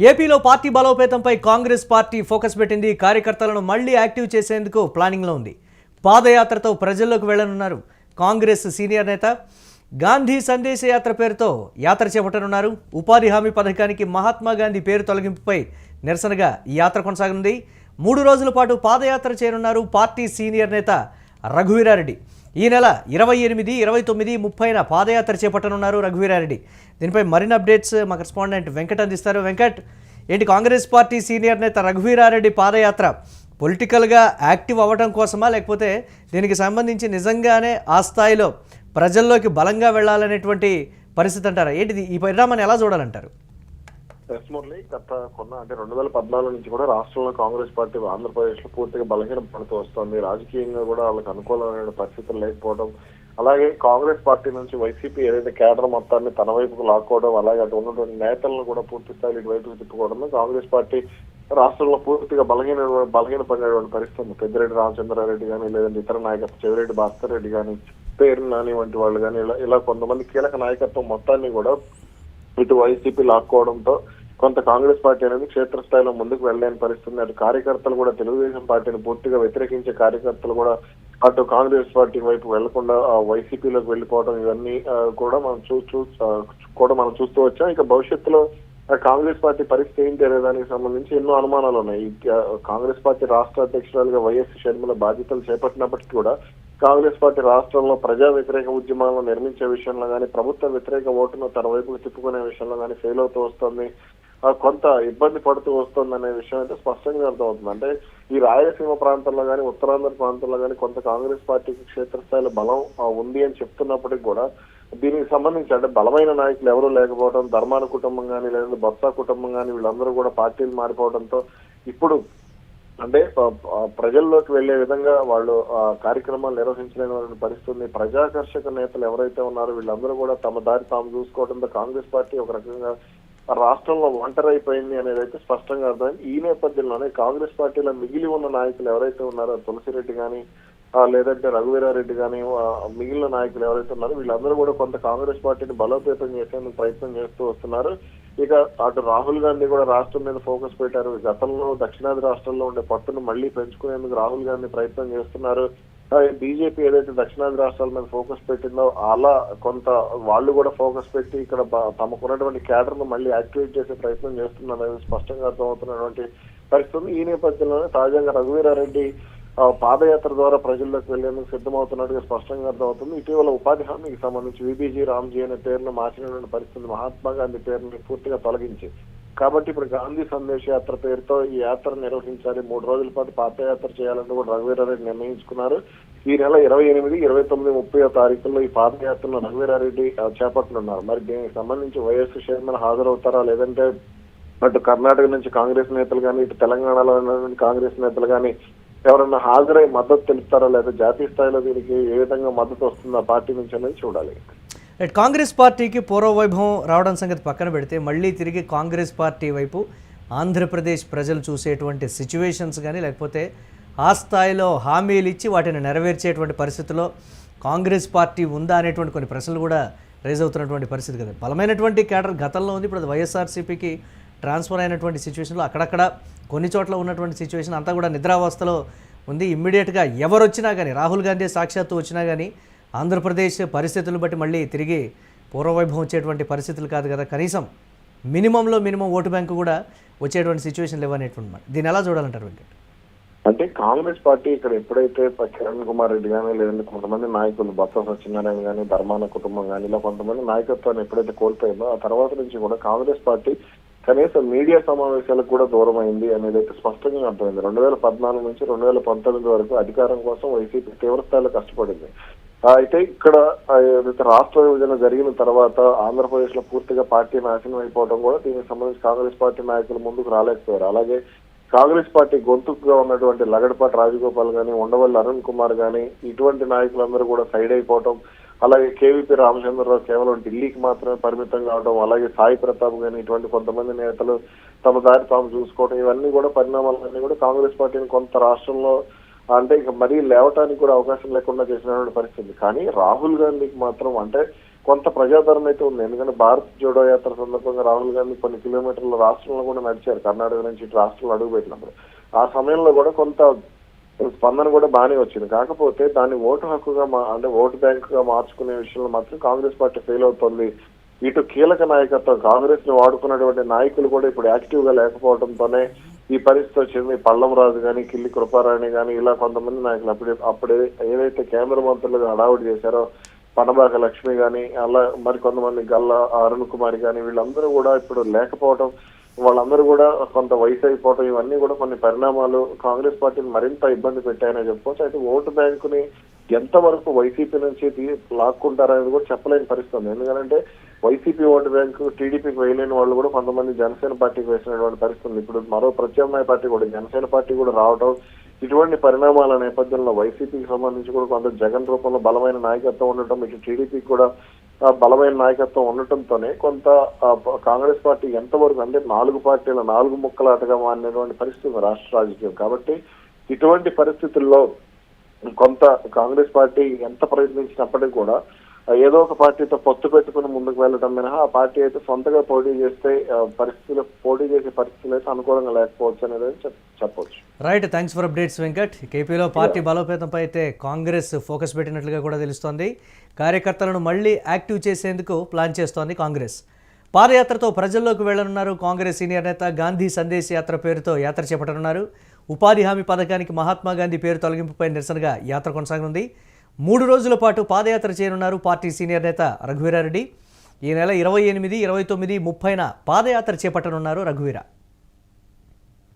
ఏపీలో party బలోపేతంపై Congress party focus పెట్టింది. కార్యకర్తలను మళ్లీ యాక్టివ్ చేసేందుకు ప్లానింగ్లో ఉంది. పాదయాత్రతో ప్రజల్లోకి వెళ్లనున్నారు. కాంగ్రెస్ సీనియర్ నేత గాంధీ సందేశ యాత్ర పేరుతో యాత్ర చేపట్టనున్నారు. ఉపాధి హామీ పథకానికి మహాత్మా గాంధీ పేరు తొలగింపుపై నిరసనగా ఈ యాత్ర కొనసాగనుంది. 3 రోజుల పాటు పాదయాత్ర చేయనున్నారు పార్టీ సీనియర్ నేత రఘువీరారెడ్డి. ఈ నెల 28, 29, 30న పాదయాత్ర చేపట్టనున్నారు రఘువీరారెడ్డి. దీనిపై మరిన్ని అప్డేట్స్ మా కరెస్పాండెంట్ వెంకట్ అందిస్తారు. వెంకట్, ఏంటి కాంగ్రెస్ పార్టీ సీనియర్ నేత రఘువీరారెడ్డి పాదయాత్ర పొలిటికల్గా యాక్టివ్ అవ్వడం కోసమా, లేకపోతే దీనికి సంబంధించి నిజంగానే ఆ స్థాయిలో ప్రజల్లోకి బలంగా వెళ్ళాలనేటువంటి పరిస్థితి అంటారా? ఏంటిది, ఈ పరిణామాన్ని ఎలా చూడాలంటారు? మురళి, గత 2014 నుంచి కూడా రాష్ట్రంలో కాంగ్రెస్ పార్టీ ఆంధ్రప్రదేశ్ లో పూర్తిగా బలహీన పడుతూ వస్తుంది. రాజకీయంగా కూడా వాళ్ళకి అనుకూలమైన పరిస్థితులు లేకపోవడం, అలాగే కాంగ్రెస్ పార్టీ నుంచి వైసీపీ ఏదైతే కేడర్ మొత్తాన్ని తన వైపుకు లాక్కోవడం, అలాగే అటు ఉన్నటువంటి నేతలను కూడా పూర్తి స్థాయిలో ఇటువైపుకు తిప్పుకోవడం కాంగ్రెస్ పార్టీ రాష్ట్రంలో పూర్తిగా బలహీన పడినటువంటి పరిస్థితి. పెద్దిరెడ్డి రామచంద్రారెడ్డి కానీ, లేదంటే ఇతర నాయకత్వం చెవిరెడ్డి భాస్కర్ రెడ్డి కానీ, పేరు నాని వంటి వాళ్ళు కానీ ఇలా కొంతమంది కీలక నాయకత్వం మొత్తాన్ని కూడా ఇటు వైసీపీ లాక్కోవడంతో కొంత కాంగ్రెస్ పార్టీ అనేది క్షేత్రస్థాయిలో ముందుకు వెళ్ళలేని పరిస్థితి. అటు కార్యకర్తలు కూడా తెలుగుదేశం పార్టీని పూర్తిగా వ్యతిరేకించే కార్యకర్తలు కూడా అటు కాంగ్రెస్ పార్టీ వైపు వెళ్లకుండా వైసీపీలోకి వెళ్లిపోవడం, ఇవన్నీ కూడా మనం చూస్తూ వచ్చాం. ఇక భవిష్యత్తులో కాంగ్రెస్ పార్టీ పరిస్థితి ఏంటి అనే దానికి సంబంధించి ఎన్నో అనుమానాలు ఉన్నాయి. కాంగ్రెస్ పార్టీ రాష్ట్ర అధ్యక్షురాలుగా వైఎస్ షర్మిల బాధ్యతలు చేపట్టినప్పటికీ కూడా కాంగ్రెస్ పార్టీ రాష్ట్రంలో ప్రజా వ్యతిరేక ఉద్యమాలను నిర్మించే విషయంలో కానీ, ప్రభుత్వ వ్యతిరేక ఓటును తన వైపుకు తిప్పుకునే విషయంలో కానీ ఫెయిల్ అవుతూ వస్తుంది, కొంత ఇబ్బంది పడుతూ వస్తుంది అనే విషయం అయితే స్పష్టంగా అర్థమవుతుంది. అంటే ఈ రాయలసీమ ప్రాంతంలో కానీ, ఉత్తరాంధ్ర ప్రాంతంలో కానీ కొంత కాంగ్రెస్ పార్టీకి క్షేత్రస్థాయిలో బలం ఉంది అని చెప్తున్నప్పటికీ కూడా దీనికి సంబంధించి అంటే బలమైన నాయకులు ఎవరూ లేకపోవడం, ధర్మాన కుటుంబం కానీ, లేదంటే బొత్స కుటుంబం కానీ వీళ్ళందరూ కూడా పార్టీలు మారిపోవడంతో ఇప్పుడు అంటే ప్రజల్లోకి వెళ్లే విధంగా వాళ్ళు కార్యక్రమాలు నిర్వహించలేని పరిస్థితుంది. ప్రజాకర్షక నేతలు ఎవరైతే ఉన్నారో వీళ్ళందరూ కూడా తమ దారి తాము చూసుకోవడంతో కాంగ్రెస్ పార్టీ ఒక రకంగా రాష్ట్రంలో ఒంటరైపోయింది అనేది అయితే స్పష్టంగా అర్థమైంది. ఈ నేపథ్యంలోనే కాంగ్రెస్ పార్టీలో మిగిలి ఉన్న నాయకులు ఎవరైతే ఉన్నారో తులసిరెడ్డి కానీ, లేదంటే రఘువీరారెడ్డి కానీ, మిగిలిన నాయకులు ఎవరైతే ఉన్నారో వీళ్ళందరూ కూడా కొంత కాంగ్రెస్ పార్టీని బలోపేతం చేసేందుకు ప్రయత్నం చేస్తూ వస్తున్నారు. ఇక అటు రాహుల్ గాంధీ కూడా రాష్ట్రం మీద ఫోకస్ పెట్టారు. గతంలో దక్షిణాది రాష్ట్రాల్లో ఉండే పట్టును మళ్లీ పెంచుకునేందుకు రాహుల్ గాంధీ ప్రయత్నం చేస్తున్నారు. బీజేపీ ఏదైతే దక్షిణాది రాష్ట్రాల మీద ఫోకస్ పెట్టిందో అలా కొంత వాళ్ళు కూడా ఫోకస్ పెట్టి ఇక్కడ తమకున్నటువంటి క్యాడర్ ను మళ్ళీ యాక్టివేట్ చేసే ప్రయత్నం చేస్తున్నారు అనేది స్పష్టంగా అర్థమవుతున్నటువంటి పరిస్థితి. ఈ నేపథ్యంలోనే తాజాగా రఘువీరారెడ్డి పాదయాత్ర ద్వారా ప్రజల్లోకి వెళ్లేందుకు సిద్ధమవుతున్నట్టుగా స్పష్టంగా అర్థమవుతుంది. ఇటీవల ఉపాధి హామీకి సంబంధించి విబీజీ రామ్జీ అనే పేరును మార్చినటువంటి పరిస్థితి, మహాత్మా గాంధీ పేరుని పూర్తిగా తొలగించి కాబట్టి ఇప్పుడు గాంధీ సందేశ యాత్ర పేరుతో ఈ యాత్ర నిర్వహించాలి, 3 రోజుల పాటు పాదయాత్ర చేయాలని కూడా రఘువీరారెడ్డి నిర్ణయించుకున్నారు. ఈ నెల 28, 29, 30 తారీఖుల్లో ఈ పాదయాత్రను రఘువీరారెడ్డి చేపట్టనున్నారు. మరి దీనికి సంబంధించి వైఎస్ షర్మిల హాజరవుతారా, లేదంటే అటు కర్ణాటక నుంచి కాంగ్రెస్ నేతలు కానీ, ఇటు తెలంగాణలో ఉన్నటువంటి కాంగ్రెస్ నేతలు కానీ ఎవరన్నా హాజరై మద్దతు తెలుపుతారా, లేదా జాతీయ స్థాయిలో దీనికి ఏ విధంగా మద్దతు వస్తుందో ఆ పార్టీ నుంచి అనేది చూడాలి. కాంగ్రెస్ పార్టీకి పూర్వవైభవం రావడం సంగతి పక్కన పెడితే మళ్ళీ తిరిగి కాంగ్రెస్ పార్టీ వైపు ఆంధ్రప్రదేశ్ ప్రజలు చూసేటువంటి సిచ్యువేషన్స్ కానీ, లేకపోతే ఆ స్థాయిలో హామీలు ఇచ్చి వాటిని నెరవేర్చేటువంటి పరిస్థితుల్లో కాంగ్రెస్ పార్టీ ఉందా అనేటువంటి కొన్ని ప్రశ్నలు కూడా రైజ్ అవుతున్నటువంటి పరిస్థితి కదా. బలమైనటువంటి కేడర్ గతంలో ఉంది, ఇప్పుడు వైఎస్ఆర్సీపీకి ట్రాన్స్ఫర్ అయినటువంటి సిచ్యువేషన్లో అక్కడక్కడ కొన్ని చోట్ల ఉన్నటువంటి సిచ్యువేషన్ అంతా కూడా నిద్రావస్థలో ఉంది. ఇమ్మీడియట్గా ఎవరు వచ్చినా కానీ, రాహుల్ గాంధీ సాక్షాత్తు వచ్చినా కానీ ఆంధ్రప్రదేశ్ పరిస్థితులు బట్టి మళ్ళీ తిరిగి పూర్వవైభవం వచ్చేటువంటి పరిస్థితులు కాదు కదా. కనీసం మినిమం ఓటు బ్యాంకు కూడా వచ్చేటువంటి సిచ్యువేషన్ లేవనేటువంటి దీన్ని ఎలా చూడాలంటారు వెంకట్? అంటే కాంగ్రెస్ పార్టీ ఇక్కడ ఎప్పుడైతే కిరణ్ కుమార్ రెడ్డి కానీ, లేదంటే కొంతమంది నాయకులు బొత్స సత్యనారాయణ కానీ, ధర్మాన కుటుంబం కానీ ఇలా కొంతమంది నాయకత్వాన్ని ఎప్పుడైతే కోల్పోయిందో ఆ తర్వాత నుంచి కూడా కాంగ్రెస్ పార్టీ కనీసం మీడియా సమావేశాలకు కూడా దూరం అయింది అనేది అయితే స్పష్టంగా అర్థమైంది. 2014 నుంచి 2019 వరకు అధికారం కోసం వైసీపీ తీవ్రస్థాయిలో కష్టపడింది. అయితే ఇక్కడ రాష్ట్ర విభజన జరిగిన తర్వాత ఆంధ్రప్రదేశ్ లో పూర్తిగా పార్టీ నాశనం అయిపోవడం కూడా దీనికి సంబంధించి కాంగ్రెస్ పార్టీ నాయకులు ముందుకు రాలేకపోయారు. అలాగే కాంగ్రెస్ పార్టీ గొంతుకుగా ఉన్నటువంటి లగడపాటి రాజగోపాల్ గానీ, ఉండవల్లి అరుణ్ కుమార్ గానీ ఇటువంటి నాయకులందరూ కూడా సైడ్ అయిపోవడం, అలాగే కేవీపీ రామచంద్రరావు కేవలం ఢిల్లీకి మాత్రమే పరిమితం కావడం, అలాగే సాయి ప్రతాప్ గానీ ఇటువంటి కొంతమంది నేతలు తమ దారి తాము చూసుకోవడం, ఇవన్నీ కూడా పరిణామాలన్నీ కూడా కాంగ్రెస్ పార్టీని కొంత రాష్ట్రంలో అంటే ఇక మరీ లేవటానికి కూడా అవకాశం లేకుండా చేసినటువంటి పరిస్థితి. కానీ రాహుల్ గాంధీకి మాత్రం అంటే కొంత ప్రజాదరణ అయితే ఉంది. ఎందుకంటే భారత్ జోడో యాత్ర సందర్భంగా రాహుల్ గాంధీ కొన్ని కిలోమీటర్ల రాష్ట్రంలో కూడా నడిచారు. కర్ణాటక నుంచి ఇటు రాష్ట్రంలో అడుగుపెట్టినప్పుడు ఆ సమయంలో కూడా కొంత స్పందన కూడా బాగానే వచ్చింది. కాకపోతే దాన్ని ఓటు హక్కుగా అంటే ఓటు బ్యాంక్ గా మార్చుకునే విషయంలో మాత్రం కాంగ్రెస్ పార్టీ ఫెయిల్ అవుతుంది. ఇటు కీలక నాయకత్వం కాంగ్రెస్ ని వాడుకున్నటువంటి నాయకులు కూడా ఇప్పుడు యాక్టివ్ గా లేకపోవడంతోనే ఈ పరిస్థితి వచ్చింది. పల్లం రాజు గాని, కిల్లి కృపారాణి గాని ఇలా కొంతమంది నాయకులు అప్పుడే ఏదైతే కేంద్ర మంత్రులుగా హడావుడి చేశారో పనబాక లక్ష్మి గాని, అలా మరి కొంతమంది గల్లా అరుణ్ కుమార్ గాని, వీళ్ళందరూ కూడా ఇప్పుడు లేకపోవడం, వాళ్ళందరూ కూడా కొంత వయసు అయిపోవడం, ఇవన్నీ కూడా కొన్ని పరిణామాలు కాంగ్రెస్ పార్టీని మరింత ఇబ్బంది పెట్టాయని చెప్పుకోవచ్చు. అయితే ఓటు బ్యాంకుని ఎంతవరకు వైసీపీ నుంచి లాక్కుంటారనేది కూడా చెప్పలేని పరిస్థితి ఉంది. ఎందుకంటే వైసీపీ ఓటు బ్యాంకు టీడీపీకి వేయలేని వాళ్ళు కూడా కొంతమంది జనసేన పార్టీకి వేసినటువంటి పరిస్థితి ఉంది. ఇప్పుడు మరో ప్రత్యామ్నాయ పార్టీ కూడా జనసేన పార్టీ కూడా రావడం, ఇటువంటి పరిణామాల నేపథ్యంలో వైసీపీకి సంబంధించి కూడా కొంత జగన్ రూపంలో బలమైన నాయకత్వం ఉండటం, ఇటు టీడీపీకి కూడా బలమైన నాయకత్వం ఉండటంతోనే కొంత కాంగ్రెస్ పార్టీ ఎంతవరకు అంటే 4 పార్టీల 4 ముక్కలాటగా మారినటువంటి పరిస్థితి రాష్ట్ర రాజకీయం. కాబట్టి ఇటువంటి పరిస్థితుల్లో కొంత కాంగ్రెస్ పార్టీ ఎంత ప్రయత్నించినప్పటికీ కూడా ఏదో ఒక పార్టీతో పొత్తు పెట్టుకుని ముందుకు వెళ్ళడం మినహా ఆ పార్టీ అయితే సొంతగా పోటీ చేసే పరిస్థితులు అయితే అనుకూలంగా లేకపోవచ్చు అనేది చెప్పవచ్చు. Right, thanks for updates Venkat. కేపీలో పార్టీ బలోపేతంపై అయితే కాంగ్రెస్ ఫోకస్ పెట్టినట్లుగా కూడా తెలుస్తోంది. కార్యకర్తలను మళ్ళీ యాక్టివ్ చేసేందుకు ప్లాన్ చేస్తోంది కాంగ్రెస్. పాదయాత్రతో ప్రజల్లోకి వెళ్లనున్నారు కాంగ్రెస్ సీనియర్ నేత. గాంధీ సందేశ్ యాత్ర పేరుతో యాత్ర చేపట్టనున్నారు. ఉపాధి హామీ పథకానికి మహాత్మా గాంధీ పేరు తొలగింపుపై నిరసనగా యాత్ర కొనసాగనుంది. 3 రోజుల పాటు పాదయాత్ర చేయనున్నారు పార్టీ సీనియర్ నేత రఘువీరారెడ్డి. ఈ నెల 28, 29, 30న పాదయాత్ర చేపట్టనున్నారు రఘువీర.